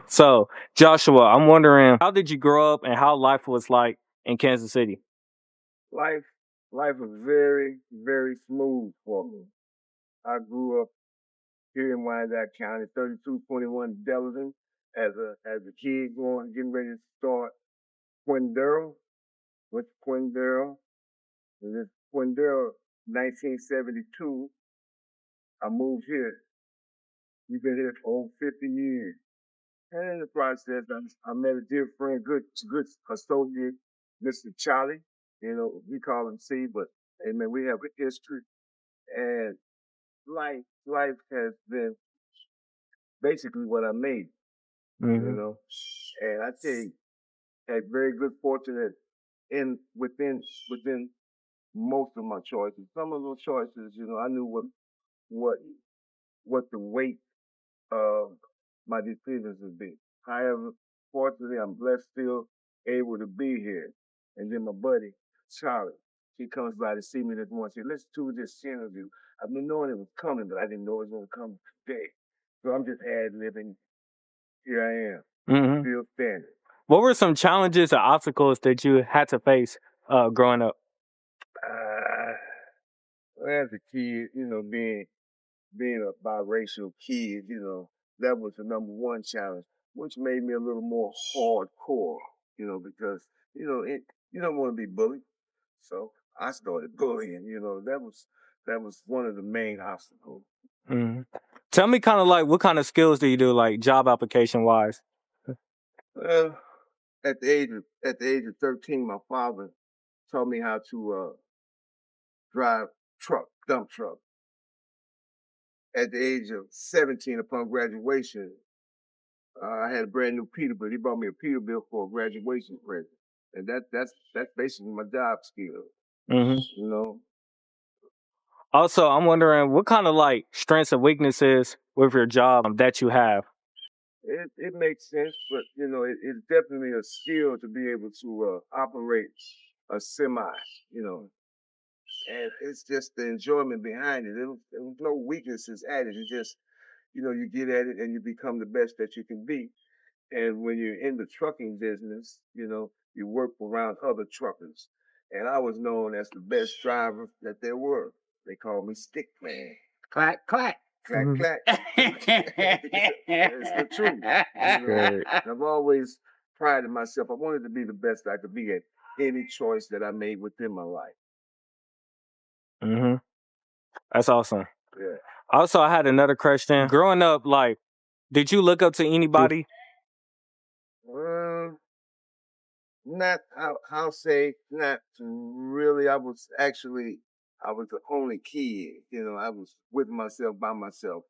So, Joshua, I'm wondering, how did you grow up and how life was like in Kansas City? Life, life was very, very smooth for me. I grew up here in Wyandotte County, 3221 Delavan, as a kid, getting ready to start Quindaro. Went to Quindaro, and then Quindaro, 1972. I moved here. We've been here for over 50 years. And in the process, I met a dear friend, good associate, Mr. Charlie. We call him C, but hey man, we have a history. And life has been basically what I made, you Hmm. know. And I tell you, had very good fortune in within most of my choices. Some of those choices, I knew what what the weight of my decisions would be. However, fortunately, I'm blessed still able to be here. And then my buddy Charlie, he comes by to see me this morning. Say, let's do this interview. I've been knowing it was coming, but I didn't know it was going to come today. So I'm just ad libbing. Here I am, Hmm. still standing. What were some challenges or obstacles that you had to face growing up? Uh, well, as a kid, being a biracial kid, that was the number one challenge, which made me a little more hardcore, because you don't want to be bullied. So I started bullying. That was one of the main obstacles. Hmm. Tell me kind of like what kind of skills do you do, like job application wise? Well, at the age of 13, my father taught me how to drive dump truck. At the age of 17, upon graduation, I had a brand new Peterbilt. He bought me a Peterbilt for a graduation present, and that's basically my job skill. Hmm. You know, Also, I'm wondering what kind of like strengths and weaknesses with your job that you have. it makes sense, but it's definitely a skill to be able to operate a semi. You know, and it's just the enjoyment behind it. There was no weaknesses added. It just you get at it and you become the best that you can be. And when you're in the trucking business, you work around other truckers. And I was known as the best driver that there were. They called me Stick Man. Clack, clack. Clack, Mhm. clack. It's the truth. That's great. I've always prided myself. I wanted to be the best I could be at any choice that I made within my life. Hmm. That's awesome. Yeah. Also, I had another question. Growing up, like, did you look up to anybody? Well, not I'll say not really. I was the only kid. I was with myself by myself,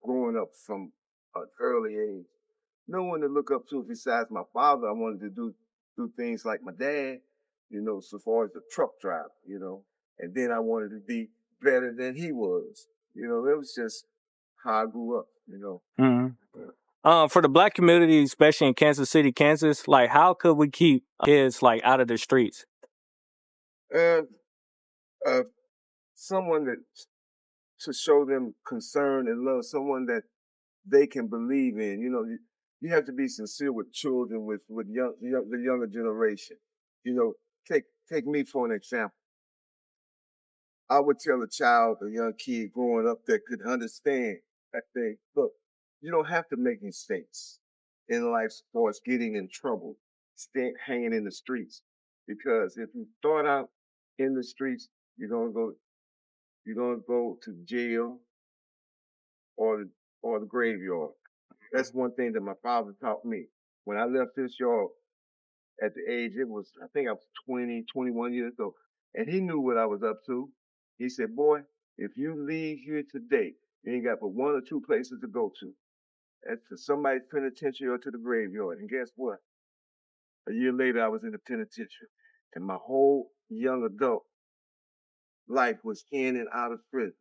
growing up from an early age. No one to look up to besides my father. I wanted to do things like my dad, so far as the truck driver, and then I wanted to be better than he was. It was just how I grew up. Hmm. For the Black community, especially in Kansas City, Kansas, like, how could we keep kids like out of the streets? Uh, uh, someone that to show them concern and love, someone that they can believe in. You have to be sincere with children, with the younger generation. You know, take me for an example. I would tell a child, a young kid growing up that could understand that thing. Look, you don't have to make mistakes in life as far as getting in trouble, hanging in the streets. Because if you start out in the streets, you're gonna go to jail or the graveyard. That's one thing that my father taught me. When I left this yard at the age, I think I was 20, 21 years old, and he knew what I was up to. He said, boy, if you leave here today, you ain't got but one or two places to go to. That's to somebody's penitentiary or to the graveyard. And guess what? A year later, I was in the penitentiary, and my whole young adult life was in and out of prison.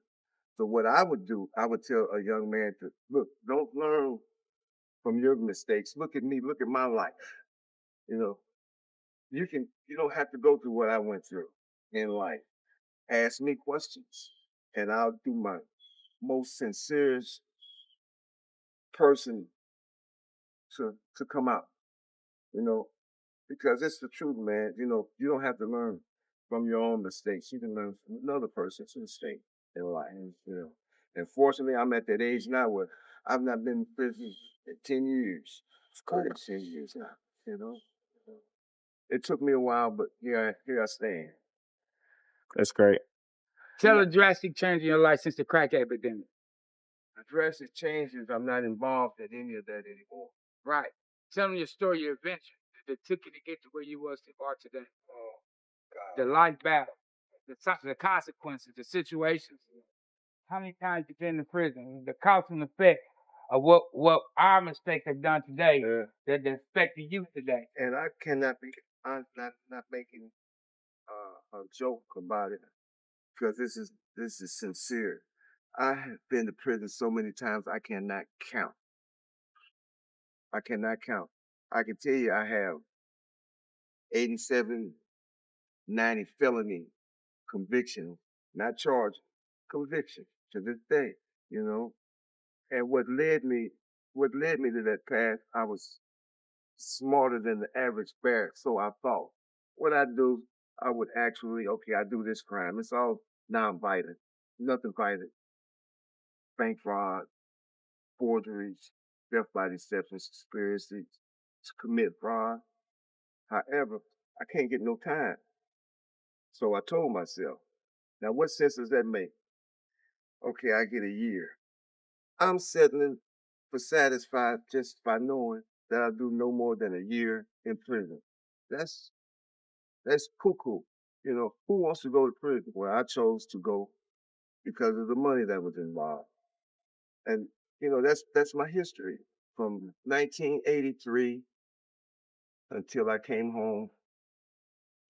So what I would do, I would tell a young man to look, don't learn from your mistakes. Look at me, look at my life. You know, you don't have to go through what I went through in life. Ask me questions and I'll do my most sincerest person to come out, you know, because it's the truth, man. You know, you don't have to learn from your own mistakes. You can learn from another person's mistake in life, you know. And fortunately, I'm at that age now where I've not been in prison in 10 years. It's close to 10 years now, you know. It took me a while, but here I stand. That's great. Tell a drastic change in your life since the crack epidemic. The drastic changes, I'm not involved in any of that anymore. Right. Tell them your story, your adventure that took you to get to where you are today. Oh, God. The life battle, the consequences, the situations. How many times you've been in prison? The cause and effect of what our mistakes have done today that affected you today. And I'm not making a joke about it because this is sincere. I have been to prison so many times I cannot count. I cannot count. I can tell you I have 87, 90 felony conviction, not charge, conviction to this day, you know. And what led me to that path, I was smarter than the average bear, so I thought. What I do, I would actually, okay, I do this crime. It's all non-violent, nothing violent. Bank fraud, forgeries, theft by deception, conspiracy to commit fraud. However, I can't get no time. So I told myself, now what sense does that make? Okay, I get a year. I'm settling for satisfied just by knowing that I'll do no more than a year in prison. That's cuckoo. You know, who wants to go to prison? Well, I chose to go because of the money that was involved. And, you know, that's my history from 1983 until I came home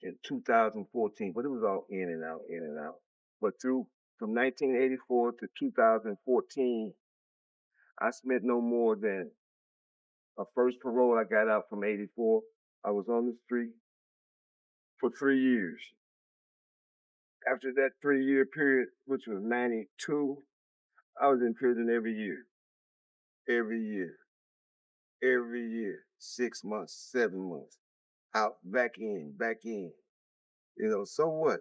in 2014. But it was all in and out, in and out. But from 1984 to 2014, I spent no more than a first parole I got out from 84. I was on the street for 3 years. After that 3-year period, which was 92, I was in prison every year. Every year. Every year. 6 months, 7 months. Out, back in, back in. You know, so what?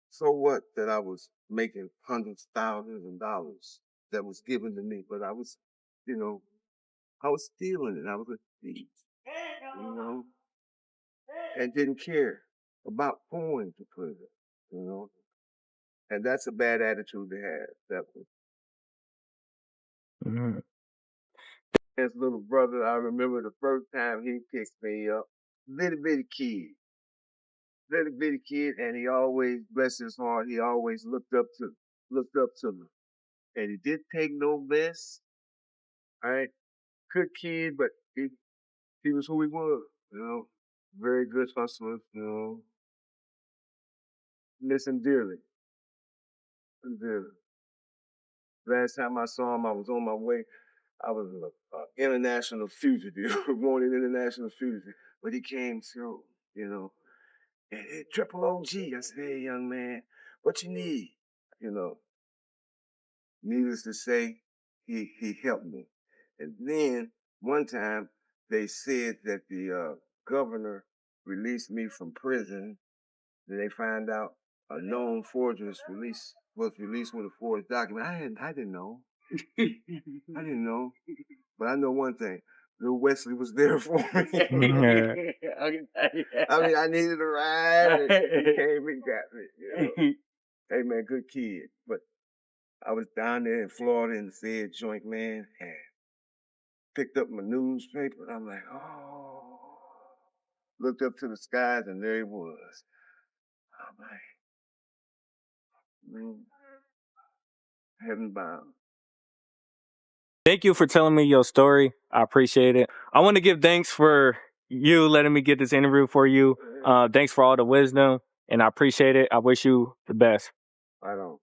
So what that I was making hundreds, thousands of dollars that was given to me, but I was, you know, I was stealing it. I was a thief, you know, and didn't care about going to prison, you know. And that's a bad attitude to have. That was Mhm. his little brother. I remember the first time he picked me up, little bitty kid, and he always, bless his heart, he always looked up to me, and he didn't take no mess. All right, good kid, but he was who he was, you know. Very good hustler, you know. Miss him dearly. Dearly. Last time I saw him, I was on my way. I was an international fugitive, wanted international fugitive. But he came through, you know. And hey, triple OG. I said, hey, young man, what you need? You know. Needless to say, he helped me. And then one time they said that the governor released me from prison. Then they find out a known forger was released with a forged document. I didn't know. I didn't know. But I know one thing. Little Wesley was there for me. Yeah. I mean, I needed a ride. And he came and got me. You know? Hey, man, good kid. But I was down there in Florida in the Fed joint, man, and picked up my newspaper. And I'm like, oh. Looked up to the skies, and there he was. I'm like, heaven bound. Thank you for telling me your story. I appreciate it. I want to give thanks for you letting me get this interview for you. Thanks for all the wisdom, and I appreciate it. I wish you the best. I don't.